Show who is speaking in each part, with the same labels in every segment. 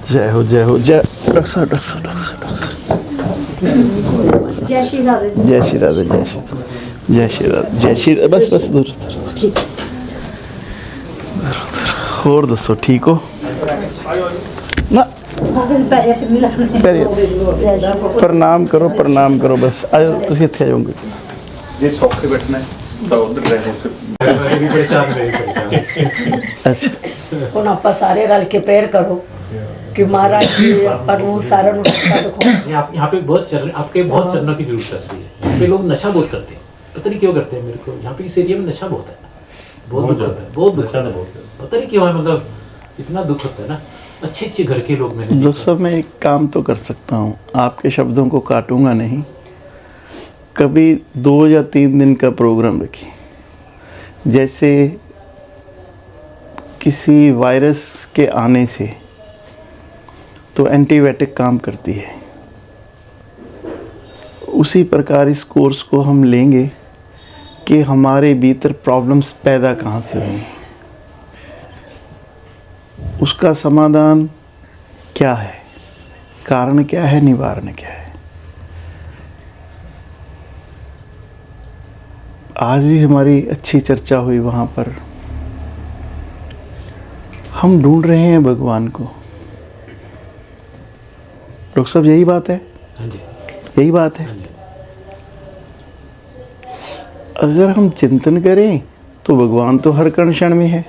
Speaker 1: जय हो जय हो जय। डॉक्टर साहब डॉक्टर साहब डॉक्टर साहब
Speaker 2: जय श्री राधे
Speaker 1: जय श्री राधे जय श्री जय श्री राधे जय श्री। बस बस दूर दूर होर दसो ठीक हो ना। प्रणाम करो बस आयो तुसीं इत्थे आ जाओगे
Speaker 3: जे सौखे बैठना है तो उधर रहने
Speaker 1: अच्छा
Speaker 4: ਹੁਣ ਆਪਾਂ ਸਾਰੇ रल के प्रेयर करो कि महाराज जी अपन सारा रास्ता दिखाओ।
Speaker 5: यहाँ पे आपके बहुत चरणों की जरूरत है। यहाँ पे लोग नशा बहुत करते हैं, पता नहीं क्यों करते हैं। मेरे को यहाँ पे इस एरिया में नशा बहुत है, बहुत दुख होता है, बहुत दुख होता है। पता नहीं क्यों है, मतलब इतना दुख होता है ना। अच्छे अच्छे घर के लोग मैंने
Speaker 1: दोस्त साहब मैं एक काम तो कर सकता हूँ, आपके शब्दों को काटूंगा नहीं। कभी 2 या 3 दिन का प्रोग्राम रखिए, जैसे किसी वायरस के आने से तो एंटीबायोटिक काम करती है, उसी प्रकार इस कोर्स को हम लेंगे कि हमारे भीतर प्रॉब्लम्स पैदा कहाँ से हुई, उसका समाधान क्या है, कारण क्या है, निवारण क्या है। आज भी हमारी अच्छी चर्चा हुई वहाँ पर। हम ढूंढ रहे हैं भगवान को। डॉक्टर साहब यही बात है?
Speaker 5: हाँ जी,
Speaker 1: यही बात है।
Speaker 5: हाँ जी।
Speaker 1: अगर हम चिंतन करें तो भगवान तो हर कण क्षण में है।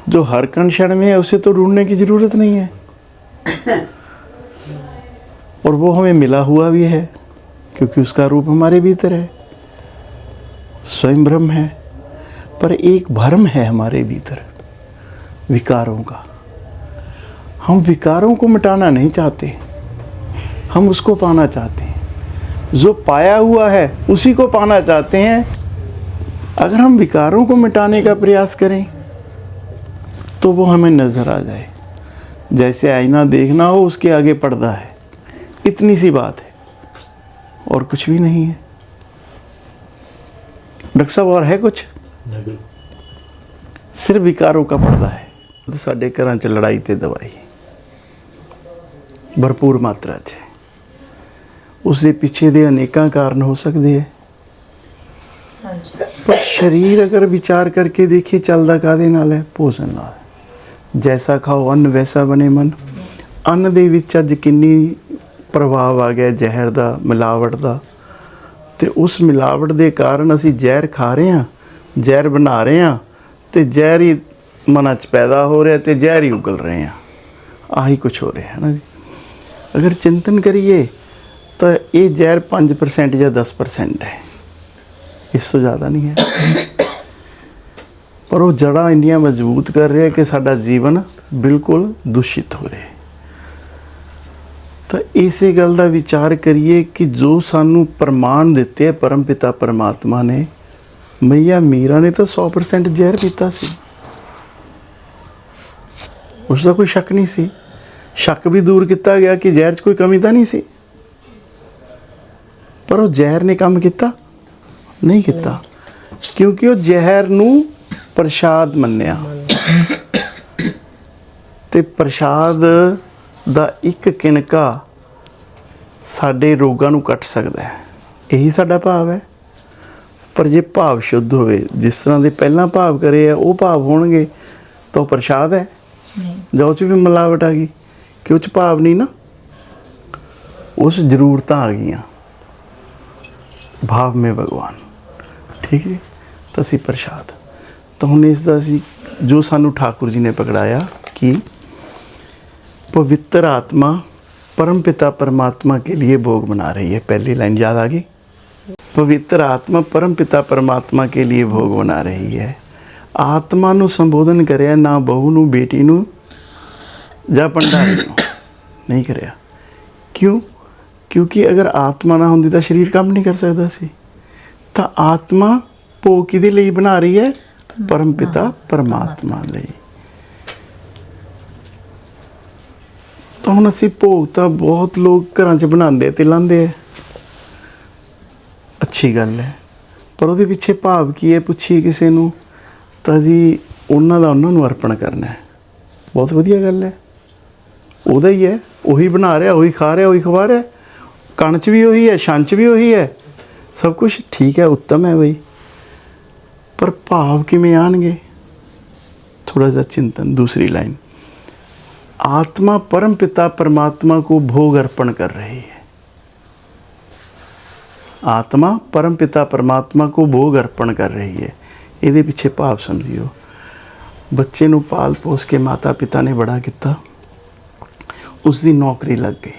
Speaker 1: जो हर कण क्षण में है उसे तो ढूंढने की ज़रूरत नहीं है, और वो हमें मिला हुआ भी है क्योंकि उसका रूप हमारे भीतर है, स्वयं ब्रह्म है। पर एक भ्रम है हमारे भीतर विकारों का। हम विकारों को मिटाना नहीं चाहते, हम उसको पाना चाहते हैं। जो पाया हुआ है उसी को पाना चाहते हैं। अगर हम विकारों को मिटाने का प्रयास करें तो वो हमें नज़र आ जाए। जैसे आईना देखना हो, उसके आगे पर्दा है, इतनी सी बात है और कुछ भी नहीं है। डॉक्टर साहब और है कुछ? सिर्फ विकारों का पर्दा है। साडे घरां च लड़ाई ते दवाई भरपूर मात्रा च है। उसके पीछे दे अनेकां कारण हो सकते हैं, पर शरीर अगर विचार करके देखिए चलदा काहदे नाल है? भोजन नाल। जैसा खाओ अन्न वैसा बने मन। अन्न दे विच अज किन्नी प्रभाव आ गया जहर दा, मिलावट दा, ते उस मिलावट दे कारण असीं जहर खा रहे हैं, जहर बना रहे हैं, ते जहर ही मनां च पैदा हो रहा, ते जहर ही उगल रहे हैं। आही कुछ हो रहा है ना जी। अगर चिंतन करिए तो ये जहर 5% या 10% है, इस तो ज़्यादा नहीं है। पर वो जड़ा इंडिया मजबूत कर रहा है कि साडा जीवन बिल्कुल दूषित हो रहा है। तो इसे गल का विचार करिए कि जो सानू प्रमाण दिते है परम पिता परमात्मा ने, मैया मीरा ने तो 100% जहर पीता सी, उसका कोई शक नहीं सी। शक भी दूर किया गया कि जहर च कोई कमी तो नहीं सी, पर वो जहर ने काम किया नहीं किया, क्योंकि वो जहर नू प्रसाद मन्निया। ते प्रसाद दा एक किणका साडे रोगां नू कट सकदा है, यही साडा भाव है। पर जे भाव शुद्ध होवे, जिस तरह दे पहला भाव करे है वो भाव होणगे तो प्रसाद है। जां उस भी मिलावट आ गई कि उस भाव नहीं ना, उस जरूरतां आ गई भाव में भगवान। ठीक है, तो असी प्रसाद तो हुण इसदा असी जो सानू ठाकुर जी ने पकड़ाया कि पवित्र आत्मा परम पिता परमात्मा के लिए भोग बना रही है। पहली लाइन याद आ गई? पवित्र आत्मा परम पिता परमात्मा के लिए भोग बना रही है। आत्मा नू संबोधन करया ना बहू नू, बेटी नू जा भंडारी नू नहीं करया। क्यों? क्योंकि अगर आत्मा ना होंदी तो शरीर काम नहीं कर सकता सी। तो आत्मा भोग किहदे लई बना रही है? परम पिता परमात्मा लई। तो हुण असीं भोग तो बहुत लोग घरां च बनाते ते लांदे है, अच्छी गल है, ਪਰ ਉਹਦੇ ਪਿੱਛੇ ਭਾਵ ਕੀ ਹੈ ਪੁੱਛੀਏ ਕਿਸੇ ਨੂੰ ਤਾਂ ਜੀ ਉਹਨਾਂ ਦਾ ਉਹਨਾਂ ਨੂੰ ਅਰਪਣ ਕਰਨਾ ਹੈ। ਬਹੁਤ ਵਧੀਆ ਗੱਲ ਹੈ, ਉਹਦਾ ਹੀ ਹੈ, ਉਹੀ ਬਣਾ ਰਿਹਾ, ਉਹੀ ਖਾ ਰਿਹਾ, ਉਹੀ ਖਵਾ ਰਿਹਾ, ਕਣ 'ਚ ਵੀ ਉਹੀ ਹੈ, ਛਣ 'ਚ ਵੀ ਉਹੀ ਹੈ, ਸਭ ਕੁਝ ਠੀਕ ਹੈ, ਉੱਤਮ ਹੈ ਬਈ। ਪਰ ਭਾਵ ਕਿਵੇਂ ਆਣਗੇ? थोड़ा सा चिंतन। दूसरी लाइन, आत्मा परम पिता परमात्मा को भोग अर्पण कर रही है। आत्मा परम पिता परमात्मा को भोग अर्पण कर रही है। ਇਹਦੇ ਪਿੱਛੇ ਭਾਵ ਸਮਝਿਓ। ਬੱਚੇ ਨੂੰ ਪਾਲ ਪੋਸ ਕੇ ਮਾਤਾ ਪਿਤਾ ਨੇ ਬੜਾ ਕੀਤਾ, ਉਸ ਦੀ ਨੌਕਰੀ ਲੱਗ ਗਈ।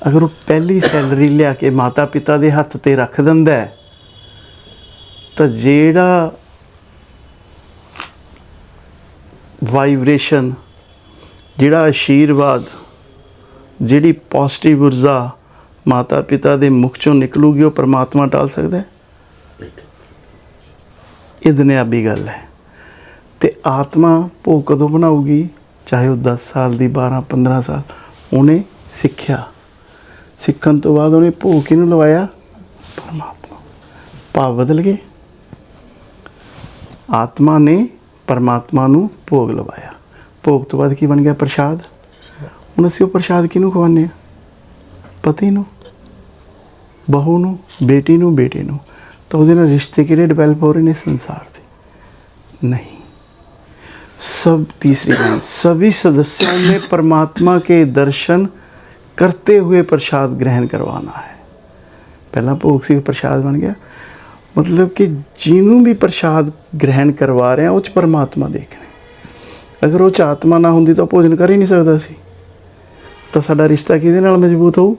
Speaker 1: ਅਗਰ ਉਹ ਪਹਿਲੀ ਸੈਲਰੀ ਲਿਆ ਕੇ ਮਾਤਾ ਪਿਤਾ ਦੇ ਹੱਥ ਤੇ ਰੱਖ ਦਿੰਦਾ ਹੈ ਤਾਂ ਜਿਹੜਾ ਵਾਈਬ੍ਰੇਸ਼ਨ, ਜਿਹੜਾ ਆਸ਼ੀਰਵਾਦ, ਜਿਹੜੀ ਪੋਜ਼ਿਟਿਵ ਊਰਜਾ ਮਾਤਾ ਪਿਤਾ ਦੇ ਮੁਖ ਚੋਂ ਨਿਕਲੂਗੀ ਉਹ ਪਰਮਾਤਮਾ ਟਾਲ ਸਕਦਾ ਹੈ? ਇਹ ਦੁਨਿਆਵੀ ਗੱਲ ਹੈ। ਤੇ ਆਤਮਾ ਭੋਗ ਕਦੋਂ ਬਣਾਊਗੀ? ਚਾਹੇ ਉਹ 10 ਸਾਲ ਦੀ, 12-15 ਸਾਲ। ਉਹਨੇ ਸਿੱਖਿਆ, ਸਿੱਖਣ ਤੋਂ ਬਾਅਦ ਉਹਨੇ ਭੋਗ ਕਿਹਨੂੰ ਲਵਾਇਆ? ਪਰਮਾਤਮਾ। ਭਾਵ ਬਦਲ ਗਏ। ਆਤਮਾ ਨੇ ਪਰਮਾਤਮਾ ਨੂੰ ਭੋਗ ਲਵਾਇਆ। ਭੋਗ ਤੋਂ ਬਾਅਦ ਕੀ ਬਣ ਗਿਆ? ਪ੍ਰਸ਼ਾਦ। ਹੁਣ ਅਸੀਂ ਉਹ ਪ੍ਰਸ਼ਾਦ ਕਿਹਨੂੰ ਖਵਾਉਂਦੇ ਹਾਂ? ਪਤੀ ਨੂੰ, ਬਹੂ ਨੂੰ, ਬੇਟੀ ਨੂੰ, ਬੇਟੇ ਨੂੰ। ਤਾਂ ਉਹਦੇ ਨਾਲ ਰਿਸ਼ਤੇ ਕਿਹੜੇ ਡਿਵੈਲਪ ਹੋ ਰਹੇ ਨੇ ਸੰਸਾਰ ਦੇ? नहीं। सब, तीसरी लाइन, सभी सदस्यों में परमात्मा के दर्शन करते हुए प्रसाद ग्रहण करवाना है। पहला भोग से प्रसाद बन गया, मतलब कि जिन्हों भी प्रसाद ग्रहण करवा रहे हैं वो परमात्मा देखने। अगर वो आत्मा ना होंदी तो भोजन कर ही नहीं सकता सी। तो साडा रिश्ता किहदे नाल मजबूत होऊ?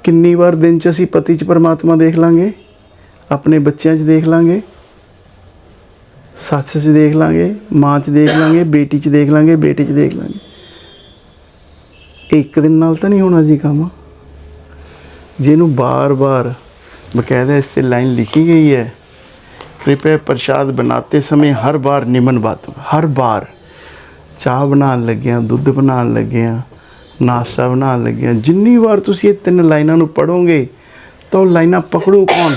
Speaker 1: किन्नी बार दिन च असीं पति च परमात्मा देख लांगे, अपने बच्चों च देख लांगे, सੱਸ 'ਚ देख लांगे, माँ 'ਚ देख लांगे, बेटी 'ਚ देख लांगे, बेटे 'ਚ देख लांगे। एक दिन नाल तो नहीं होना जी काम। जिन्हों बार बार बकायदा इस पर लाइन लिखी गई है, कृपया प्रसाद बनाते समय हर बार निमन बातों, हर बार चाह बनाने लगे, दुध बनाने लगे, नाश्ता बनाने लगे, जिन्नी बार तुसी ये 3 लाइनों नूं पढ़ोगे तो लाइनां पकड़ो कौन?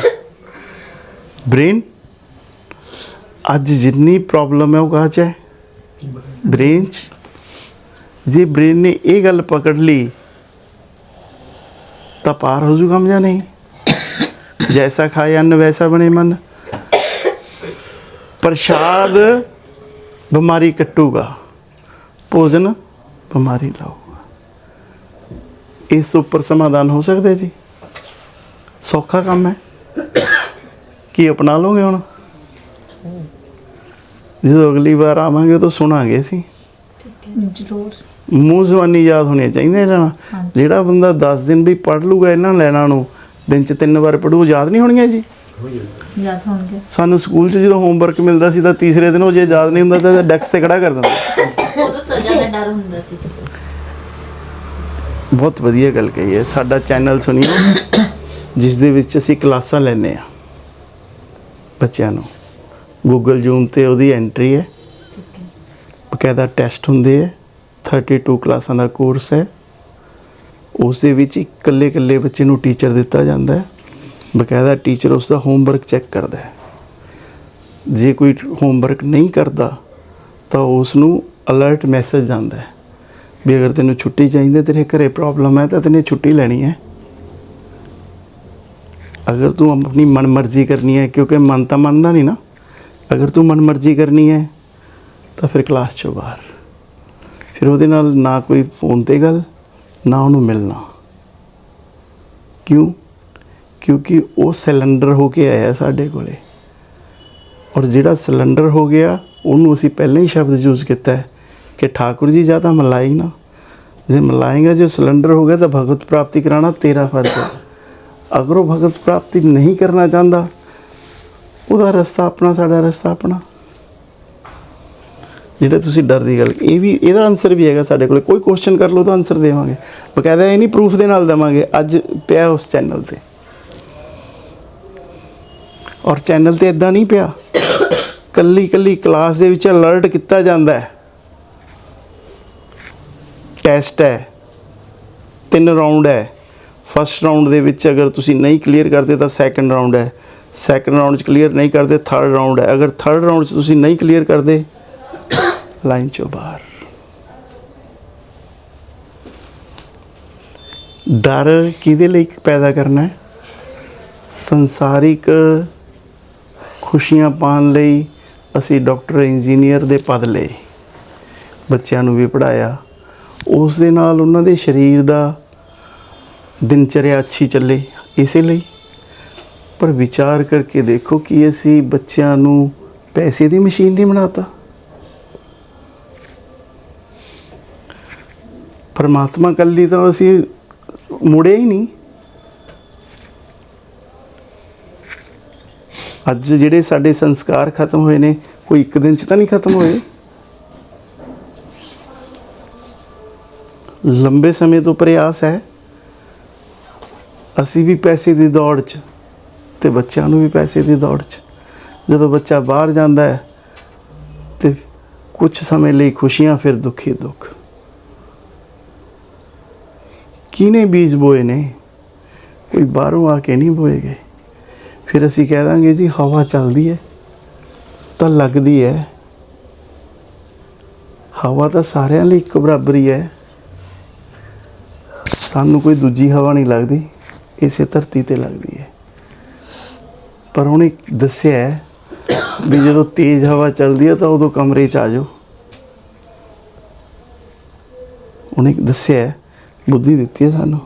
Speaker 1: ब्रेन। अज जिन्नी प्रॉब्लम है वो कहाँ च है? ब्रेन च। जे ब्रेन ने ये गल पकड़ ली तो पार हो जू काम या नहीं? जैसा खाए अन्न वैसा बने मन। प्रसाद बीमारी कट्टूगा, भोजन बीमारी लाऊगा। इस उपर समाधान हो सकता है जी? सौखा काम है कि अपना लोगे हुण? जो अगली बार आवांगे तो सुनांगे सी
Speaker 2: जरूर।
Speaker 1: मूँह जबानी याद होनी चाहिए लेना। जिहड़ा बंदा 10 दिन भी पढ़ लूगा इन्हां लैना नूं, दिन च 3 बार पढ़ू, याद नहीं होणीਆਂ जी?
Speaker 2: याद होंगे।
Speaker 1: सानू स्कूल च जो होमवर्क मिलता सी तां तीसरे दिन वो जे याद नहीं हुंदा तां डेस्क ते खड़ा कर दिंदा।
Speaker 2: वो तो सजा का डर हुंदा सी।
Speaker 1: बहुत वधिया गल कही है। साडा चैनल सुनियो जिस दे विच असीं क्लासां लैंदे आ बच्चों नूं। गूगल जूम ते ਉਹਦੀ एंट्री है, बकायदा टैसट ਹੁੰਦੇ है, 32 क्लासां ਦਾ कोर्स है। ਉਸ ਦੇ ਵਿੱਚ ਇਕੱਲੇ ਇਕੱਲੇ ਬੱਚੇ ਨੂੰ ਟੀਚਰ ਦਿੱਤਾ ਜਾਂਦਾ ਹੈ। ਬਕਾਇਦਾ ਟੀਚਰ ਉਸ ਦਾ ਹੋਮਵਰਕ ਚੈੱਕ ਕਰਦਾ ਹੈ। ਜੇ ਕੋਈ ਹੋਮਵਰਕ ਨਹੀਂ ਕਰਦਾ ਤਾਂ ਉਸ ਨੂੰ ਅਲਰਟ ਮੈਸੇਜ ਆਉਂਦਾ ਹੈ ਵੀ ਅਗਰ ਤੈਨੂੰ ਛੁੱਟੀ ਚਾਹੀਦੀ, ਤੇਰੇ ਘਰੇ ਪ੍ਰੋਬਲਮ ਹੈ ਤਾਂ ਤੈਨੂੰ ਛੁੱਟੀ ਲੈਣੀ ਹੈ। अगर तू अपनी मन मर्जी करनी है, क्योंकि मन तो मनता नहीं ना, अगर तू मन मर्जी करनी है तो फिर क्लास चो बाहर। फिर वो ना कोई फोन ते गल, ना उन्होंने मिलना। क्यों? क्योंकि वो सिलेंडर हो के आया साढ़े कोले, और जिहड़ा सिलेंडर हो गया उन्होंने असीं पहले ही शब्द यूज़ किया है कि ठाकुर जी जा तो मिलाई ना, जे मिलाएगा जो सिलेंडर हो गया तो भगवत प्राप्ति कराना तेरा फर्ज है। अगर वो भगत प्राप्ति नहीं करना चाहता, उसका रस्ता अपना, साडा रस्ता अपना। जिहड़ा तुसीं डर दी गल, ये भी इहदा आंसर भी हैगा साडे कोल। कोई क्वेश्चन कर लो तो आंसर देवांगे, बकायदा ये नहीं प्रूफ दे नाल देवांगे। अज पिया उस चैनल ते, और चैनल ते इदां नहीं पिया, कल्ली कल्ली क्लास दे विच अलर्ट किया जाता है। टैसट है, 3 राउंड है, ਫਸਟ ਰਾਊਂਡ ਦੇ ਵਿੱਚ ਅਗਰ ਤੁਸੀਂ ਨਹੀਂ ਕਲੀਅਰ ਕਰਦੇ ਤਾਂ ਸੈਕੰਡ ਰਾਊਂਡ ਹੈ, ਸੈਕੰਡ ਰਾਊਂਡ 'ਚ ਕਲੀਅਰ ਨਹੀਂ ਕਰਦੇ ਥਰਡ ਰਾਊਂਡ ਹੈ, ਅਗਰ ਥਰਡ ਰਾਊਂਡ 'ਚ ਤੁਸੀਂ ਨਹੀਂ ਕਲੀਅਰ ਕਰਦੇ ਲਾਈਨ 'ਚੋਂ ਬਾਹਰ। ਡਰ ਕਿਹਦੇ ਲਈ ਪੈਦਾ ਕਰਨਾ ਹੈ? ਸੰਸਾਰਿਕ ਖੁਸ਼ੀਆਂ ਪਾਉਣ ਲਈ ਅਸੀਂ ਡਾਕਟਰ ਇੰਜੀਨੀਅਰ ਦੇ ਪਦ ਲਏ, ਬੱਚਿਆਂ ਨੂੰ ਵੀ ਪੜ੍ਹਾਇਆ, ਉਸ ਦੇ ਨਾਲ ਉਹਨਾਂ ਦੇ ਸਰੀਰ ਦਾ ਦਿਨਚਰਿਆ ਅੱਛੀ ਚੱਲੇ ਇਸੇ ਲਈ। ਪਰ ਵਿਚਾਰ ਕਰਕੇ ਦੇਖੋ ਕਿ ਅਸੀਂ ਬੱਚਿਆਂ ਨੂੰ ਪੈਸੇ ਦੀ ਮਸ਼ੀਨ ਨਹੀਂ ਬਣਾਤਾ। ਪਰਮਾਤਮਾ ਕੱਲੀ ਤਾਂ ਅਸੀਂ ਮੁੜੇ ਹੀ ਨਹੀਂ। ਅੱਜ ਜਿਹੜੇ ਸਾਡੇ ਸੰਸਕਾਰ ਖਤਮ ਹੋਏ ਨੇ ਕੋਈ ਇੱਕ ਦਿਨ 'ਚ ਤਾਂ ਨਹੀਂ ਖਤਮ ਹੋਏ, ਲੰਬੇ ਸਮੇਂ ਤੋਂ ਪ੍ਰਯਾਸ ਹੈ। ਅਸੀਂ ਵੀ ਪੈਸੇ ਦੀ ਦੌੜ 'ਚ ਤੇ ਬੱਚਿਆਂ ਨੂੰ ਵੀ ਪੈਸੇ ਦੀ ਦੌੜ 'ਚ। ਜਦੋਂ ਬੱਚਾ ਬਾਹਰ ਜਾਂਦਾ ਹੈ ਤੇ ਕੁਝ ਸਮੇਂ ਲਈ ਖੁਸ਼ੀਆਂ, ਫਿਰ ਦੁੱਖ ਹੀ ਦੁੱਖ। ਕਿਹਨੇ ਬੀਜ ਬੋਏ ਨੇ? ਕੋਈ ਬਾਹਰੋਂ ਆ ਕੇ ਨਹੀਂ ਬੋਏ ਗਏ। ਫਿਰ ਅਸੀਂ ਕਹਿ ਦਾਂਗੇ ਜੀ ਹਵਾ ਚੱਲਦੀ ਹੈ ਤਾਂ ਲੱਗਦੀ ਹੈ। ਹਵਾ ਤਾਂ ਸਾਰਿਆਂ ਲਈ ਇੱਕ ਬਰਾਬਰ ਹੀ ਹੈ। ਸਾਨੂੰ ਕੋਈ ਦੂਜੀ ਹਵਾ ਨਹੀਂ ਲੱਗਦੀ, ਇਸੇ ਧਰਤੀ ਤੇ ਲੱਗਦੀ ਹੈ। ਪਰ ਉਹਨੇ ਦੱਸਿਆ ਹੈ ਵੀ ਜਦੋਂ ਤੇਜ਼ ਹਵਾ ਚੱਲਦੀ ਹੈ ਤਾਂ ਉਦੋਂ ਕਮਰੇ 'ਚ ਆ ਜਾਓ। ਉਹਨੇ ਦੱਸਿਆ ਹੈ, ਬੁੱਧੀ ਦਿੱਤੀ ਹੈ ਸਾਨੂੰ।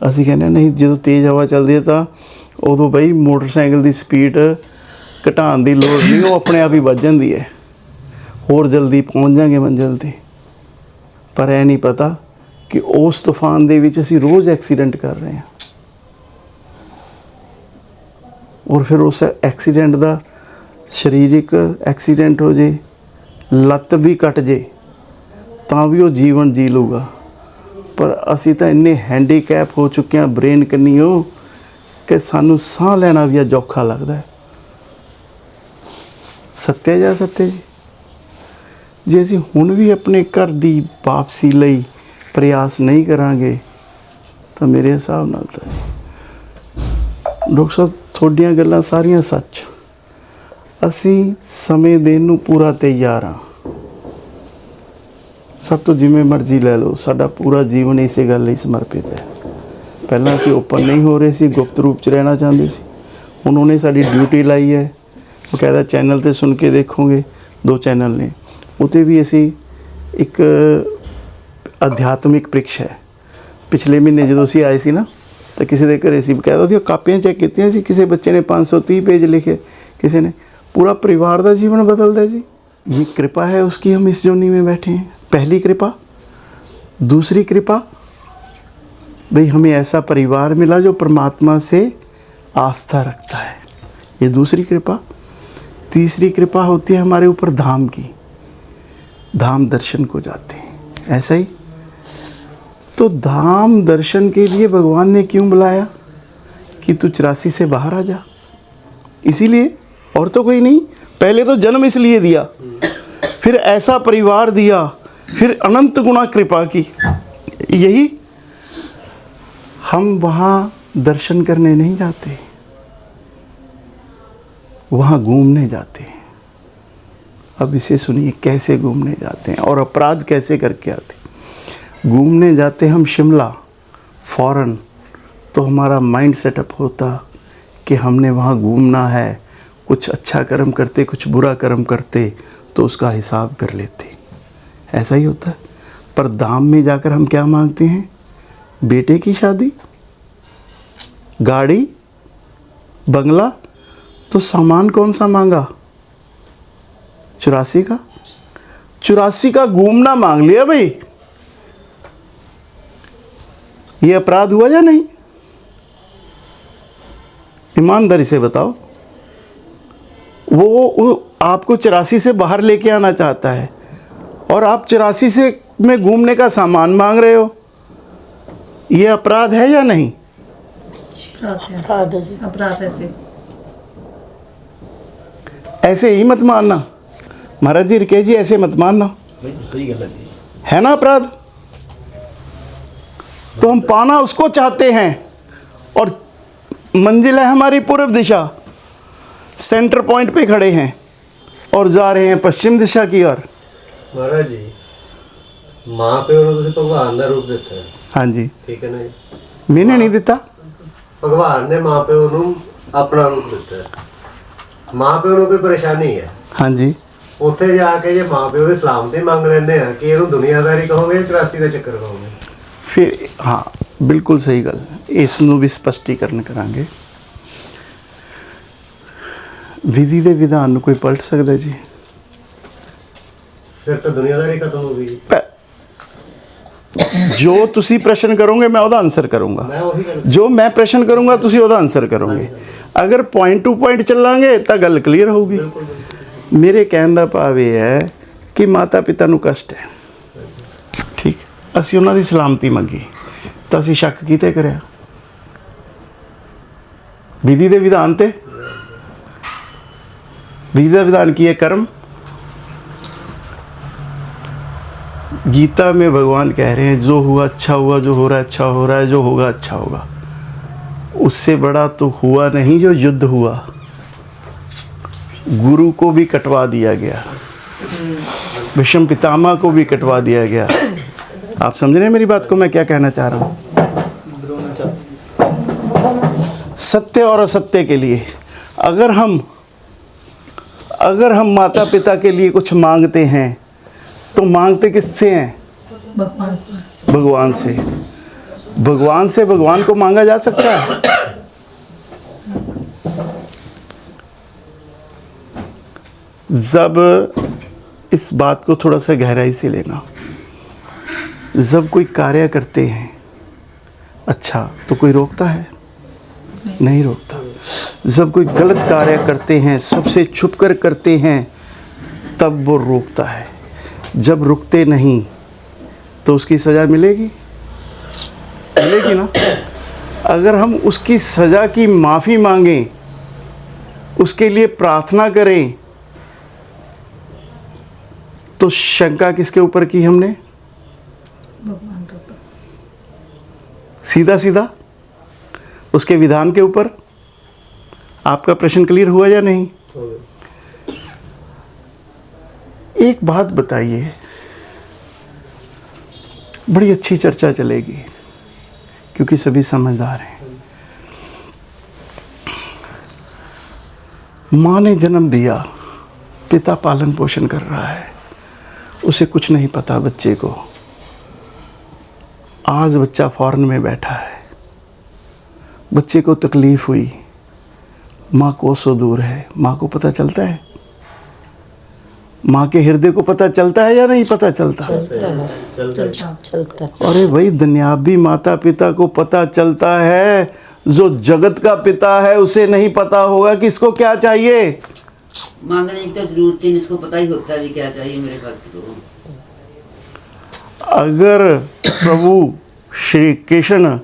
Speaker 1: ਅਸੀਂ ਕਹਿੰਦੇ ਨਹੀਂ, ਜਦੋਂ ਤੇਜ਼ ਹਵਾ ਚੱਲਦੀ ਹੈ ਤਾਂ ਉਦੋਂ ਬਈ ਮੋਟਰਸਾਈਕਲ ਦੀ ਸਪੀਡ ਘਟਾਉਣ ਦੀ ਲੋੜ ਨਹੀਂ, ਉਹ ਆਪਣੇ ਆਪ ਹੀ ਵੱਧ ਜਾਂਦੀ ਹੈ, ਹੋਰ ਜਲਦੀ ਪਹੁੰਚ ਜਾਵਾਂਗੇ ਮੰਜ਼ਿਲ 'ਤੇ। ਪਰ ਇਹ ਨਹੀਂ ਪਤਾ ਕਿ ਉਸ ਤੂਫਾਨ ਦੇ ਵਿੱਚ ਅਸੀਂ ਰੋਜ਼ ਐਕਸੀਡੈਂਟ ਕਰ ਰਹੇ ਹਾਂ। ਔਰ ਫਿਰ ਉਸ ਐਕਸੀਡੈਂਟ ਦਾ ਸਰੀਰਕ ਐਕਸੀਡੈਂਟ ਹੋ ਜੇ, ਲੱਤ ਵੀ ਕੱਟ ਜੇ ਤਾਂ ਵੀ ਉਹ ਜੀਵਨ ਜੀ ਲੂਗਾ। ਪਰ ਅਸੀਂ ਤਾਂ ਇੰਨੇ ਹੈਂਡੀਕੈਪ ਹੋ ਚੁੱਕੇ ਹਾਂ ਬ੍ਰੇਨ ਕੰਨੀਓ ਕਿ ਸਾਨੂੰ ਸਾਹ ਲੈਣਾ ਵੀ ਅੱਜ ਔਖਾ ਲੱਗਦਾ ਹੈ। ਸੱਤਿਆ ਜਾਂ ਸੱਤੇ ਜੀ, ਜੇ ਅਸੀਂ ਹੁਣ ਵੀ ਆਪਣੇ ਘਰ ਦੀ ਵਾਪਸੀ ਲਈ ਪ੍ਰਯਾਸ ਨਹੀਂ ਕਰਾਂਗੇ ਤਾਂ ਮੇਰੇ ਹਿਸਾਬ ਨਾਲ ਤਾਂ ਡਾਕਟਰ ਸਾਹਿਬ ਤੁਹਾਡੀਆਂ ਗੱਲਾਂ ਸਾਰੀਆਂ ਸੱਚ। ਅਸੀਂ ਸਮੇਂ ਦੇਣ ਨੂੰ ਪੂਰਾ ਤਿਆਰ ਹਾਂ। ਸਭ ਤੋਂ ਜਿਵੇਂ ਮਰਜ਼ੀ ਲੈ ਲਓ, ਸਾਡਾ ਪੂਰਾ ਜੀਵਨ ਇਸੇ ਗੱਲ ਲਈ ਸਮਰਪਿਤ ਹੈ। ਪਹਿਲਾਂ ਅਸੀਂ ਓਪਨ ਨਹੀਂ ਹੋ ਰਹੇ ਸੀ, ਗੁਪਤ ਰੂਪ 'ਚ ਰਹਿਣਾ ਚਾਹੁੰਦੇ ਸੀ। ਹੁਣ ਉਹਨੇ ਸਾਡੀ ਡਿਊਟੀ ਲਾਈ ਹੈ। ਬਕਾਇਦਾ ਚੈਨਲ 'ਤੇ ਸੁਣ ਕੇ ਦੇਖੋਗੇ, 2 ਚੈਨਲ ਨੇ, ਉੱਤੇ ਵੀ ਅਸੀਂ ਇੱਕ ਅਧਿਆਤਮਿਕ ਪ੍ਰੀਖਿਆ ਹੈ। ਪਿਛਲੇ ਮਹੀਨੇ ਜਦੋਂ ਅਸੀਂ ਆਏ ਸੀ ਨਾ ਤਾਂ ਕਿਸੇ ਦੇ ਘਰੇ ਸੀ, ਬਕਾਇਦਾ ਉਹਦੀਆਂ ਕਾਪੀਆਂ ਚੈੱਕ ਕੀਤੀਆਂ ਸੀ। ਕਿਸੇ ਬੱਚੇ ਨੇ 530 पेज लिखे, किसी ने पूरा परिवार का जीवन बदल दिया जी। ये कृपा है उसकी, हम इस जोनी में बैठे हैं। पहली कृपा। दूसरी कृपा, भाई हमें ऐसा परिवार मिला जो परमात्मा से आस्था रखता है, ये दूसरी कृपा। तीसरी कृपा होती है हमारे ऊपर धाम की, धाम दर्शन को जाते हैं, ऐसा ही। तो धाम दर्शन के लिए भगवान ने क्यों बुलाया कि तू 84 से बाहर आ जा, इसीलिए, और तो कोई नहीं। पहले तो जन्म इसलिए दिया, फिर ऐसा परिवार दिया, फिर अनंत गुना कृपा की। यही हम वहाँ दर्शन करने नहीं जाते, वहाँ घूमने जाते हैं। अब इसे सुनिए कैसे घूमने जाते हैं और अपराध कैसे करके आते हैं। घूमने जाते हम शिमला फॉरेन, तो हमारा माइंड सेटअप होता कि हमने वहाँ घूमना है, कुछ अच्छा कर्म करते कुछ बुरा कर्म करते तो उसका हिसाब कर लेते, ऐसा ही होता है। पर धाम में जाकर हम क्या मांगते हैं? बेटे की शादी, गाड़ी, बंगला। तो सामान कौन सा मांगा? 84 का। 84 का घूमना मांग लिया भाई। ये अपराध हुआ या नहीं? ईमानदारी से बताओ। वो आपको 84 से बाहर लेके आना चाहता है और आप 84 से में घूमने का सामान मांग रहे हो, ये अपराध है या नहीं?
Speaker 4: अपराध है जी।
Speaker 2: अपराध ऐसे
Speaker 1: ऐसे ही मत मानना महाराज जी, रिकेश जी, ऐसे मत मानना,
Speaker 3: सही गल है जी।
Speaker 1: है ना अपराध? तो हम पाना उसको चाहते हैं, और मंजिल है हमारी पूर्व दिशा, सेंटर पॉइंट पे खड़े हैं और जा रहे हैं पश्चिम दिशा की ओर।
Speaker 6: महाराज जी, माँ प्यो ਨੂੰ ਤੁਸੀਂ ਭਗਵਾਨ ਦਾ ਰੂਪ ਦਿੱਤਾ ਹੈ,
Speaker 1: हाँ जी,
Speaker 6: ਠੀਕ ਹੈ ਨਾ ਜੀ?
Speaker 1: मैंने नहीं दिता।
Speaker 6: ਭਗਵਾਨ ਨੇ ਮਾਂ ਪਿਓ ਨੂੰ ਆਪਣਾ ਰੂਪ ਦਿੱਤਾ ਹੈ। ਮਾਂ ਪਿਓ ਨੂੰ ਕੋਈ ਪਰੇਸ਼ਾਨੀ ਹੈ,
Speaker 1: हाँ जी,
Speaker 6: ਉੱਥੇ ਜਾ ਕੇ ਜੇ ਮਾਂ ਪਿਓ ਦੇ ਸਲਾਮਤੀ ਮੰਗ ਲੈਂਦੇ ਆ ਕਿ ਇਹਨੂੰ ਦੁਨੀਆਦਾਰੀ ਕਹੋਗੇ 84 ਦਾ ਚੱਕਰ ਕਹੋਗੇ?
Speaker 1: फिर हाँ बिल्कुल सही गल, इसनों भी स्पष्टीकरण करांगे। विधि दे विधान नूं कोई पलट सकदा जी?
Speaker 6: ਫਿਰ ਤਾਂ ਦੁਨੀਆਦਾਰੀ ਖਤਮ ਹੋ ਗਈ ਜੀ।
Speaker 1: जो तुसी प्रश्न करोगे मैं ਉਹਦਾ आंसर करूंगा,
Speaker 6: ਮੈਂ ਉਹੀ ਗੱਲ
Speaker 1: जो मैं प्रश्न करूंगा तुसी ਉਹਦਾ आंसर करोगे। अगर पॉइंट टू पॉइंट ਚੱਲਾਂਗੇ ਤਾਂ ਗੱਲ क्लियर होगी। मेरे कहने ਦਾ ਭਾਵ ਇਹ ਹੈ ਕਿ ਮਾਤਾ ਪਿਤਾ ਨੂੰ ਕਸ਼ਟ ਹੈ, ठीक, ਅਸੀਂ ਉਹਨਾਂ ਦੀ ਸਲਾਮਤੀ ਮੰਗੀ ਤਾਂ ਅਸੀਂ ਸ਼ੱਕ ਕਿਤੇ ਕਰਿਆ? विधि ਦੇ ਵਿਧਾਨ ਤੇ। विधि ਦਾ विधान ਕੀ ਹੈ? कर्म। गीता में भगवान कह रहे हैं जो हुआ अच्छा हुआ, जो हो रहा है अच्छा हो रहा है, जो होगा अच्छा होगा। उससे बड़ा तो हुआ नहीं जो युद्ध हुआ, गुरु को भी कटवा दिया गया, भीष्म पितामह को भी कटवा दिया गया। आप समझ रहे हैं मेरी बात को, मैं क्या कहना चाह रहा हूँ? सत्य और असत्य के लिए अगर हम माता पिता के लिए कुछ मांगते हैं तो मांगते किससे हैं?
Speaker 2: भगवान से।
Speaker 1: भगवान से। भगवान से भगवान को मांगा जा सकता है? जब इस बात को थोड़ा सा गहराई से लेना, जब कोई कार्य करते हैं अच्छा तो कोई रोकता है? नहीं रोकता। जब कोई गलत कार्य करते हैं, सबसे छुपकर करते हैं, तब वो रोकता है। जब रुकते नहीं तो उसकी सज़ा मिलेगी? मिलेगी ना। अगर हम उसकी सज़ा की माफ़ी मांगें, उसके लिए प्रार्थना करें, तो शंका किसके ऊपर की हमने?
Speaker 2: भगवान के ऊपर।
Speaker 1: सीधा सीधा उसके विधान के ऊपर। आपका प्रश्न क्लियर हुआ या नहीं? एक बात बताइए, बड़ी अच्छी चर्चा चलेगी क्योंकि सभी समझदार हैं। माँ ने जन्म दिया, पिता पालन पोषण कर रहा है, उसे कुछ नहीं पता बच्चे को। आज बच्चा फॉरेन में बैठा है, बच्चे को तकलीफ़ हुई, माँ कोसों दूर है, माँ को पता चलता है? माँ के हृदय को पता चलता है या नहीं पता चलता?
Speaker 4: चलता।
Speaker 1: अरे भाई, दुनियावी माता पिता को पता चलता है, जो जगत का पिता है उसे नहीं पता होगा कि इसको क्या चाहिए।
Speaker 7: मांगने की तो जरूरत ही नहीं, इसको पता ही होता है भी क्या चाहिए मेरे भक्त को।
Speaker 1: अगर प्रभु श्री कृष्ण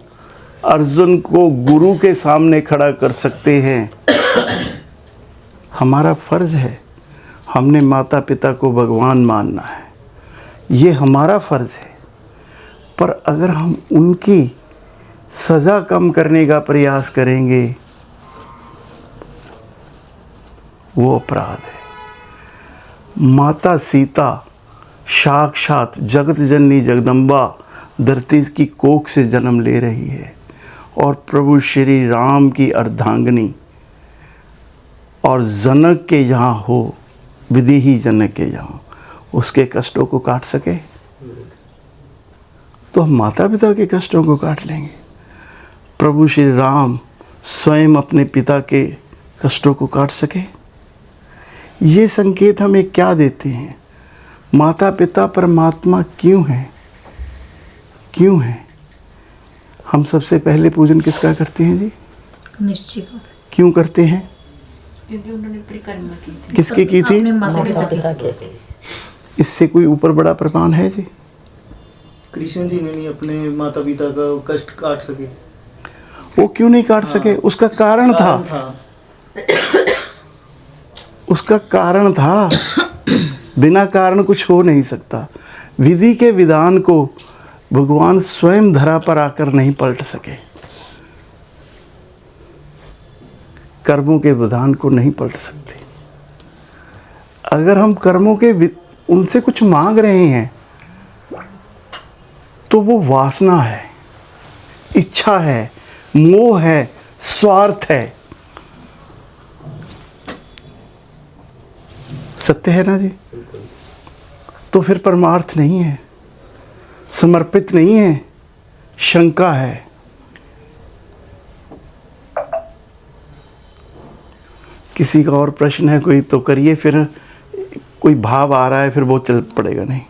Speaker 1: अर्जुन को गुरु के सामने खड़ा कर सकते हैं, हमारा फर्ज है, हमने माता पिता को भगवान मानना है, ये हमारा फर्ज है। पर अगर हम उनकी सज़ा कम करने का प्रयास करेंगे, वो अपराध है। माता सीता साक्षात जगत जननी जगदम्बा धरती की कोख से जन्म ले रही है, और प्रभु श्री राम की अर्धांगिनी और जनक के यहाँ हो, विधि ही जनक के यहाँ, उसके कष्टों को काट सके तो हम माता पिता के कष्टों को काट लेंगे। प्रभु श्री राम स्वयं अपने पिता के कष्टों को काट सके। ये संकेत हमें क्या देते हैं? माता पिता परमात्मा क्यों है? क्यों है? हम सबसे पहले पूजन किसका करते हैं जी?
Speaker 2: निश्चय को।
Speaker 1: क्यों करते हैं?
Speaker 2: क्योंकि उन्होंने परिक्रमा की थी।
Speaker 1: किसकी की थी?
Speaker 2: अपने माता पिता की।
Speaker 1: इससे कोई ऊपर बड़ा प्रमाण है जी?
Speaker 8: कृष्ण जी ने नहीं अपने माता पिता का कष्ट काट सके।
Speaker 1: वो क्यों नहीं काट सके? उसका कारण था। उसका कारण था। बिना कारण कुछ हो नहीं सकता। विधि के विधान को भगवान स्वयं धरा पर आकर नहीं पलट सके, कर्मों के विधान को नहीं पलट सकते। अगर हम कर्मों के उनसे कुछ मांग रहे हैं तो वो वासना है, इच्छा है, मोह है, स्वार्थ है। सत्य है ना जी? तो फिर परमार्थ नहीं है, समर्पित नहीं है, शंका है। किसी का और प्रश्न है कोई तो करिए, फिर कोई भाव आ रहा है फिर वो चल पड़ेगा नहीं।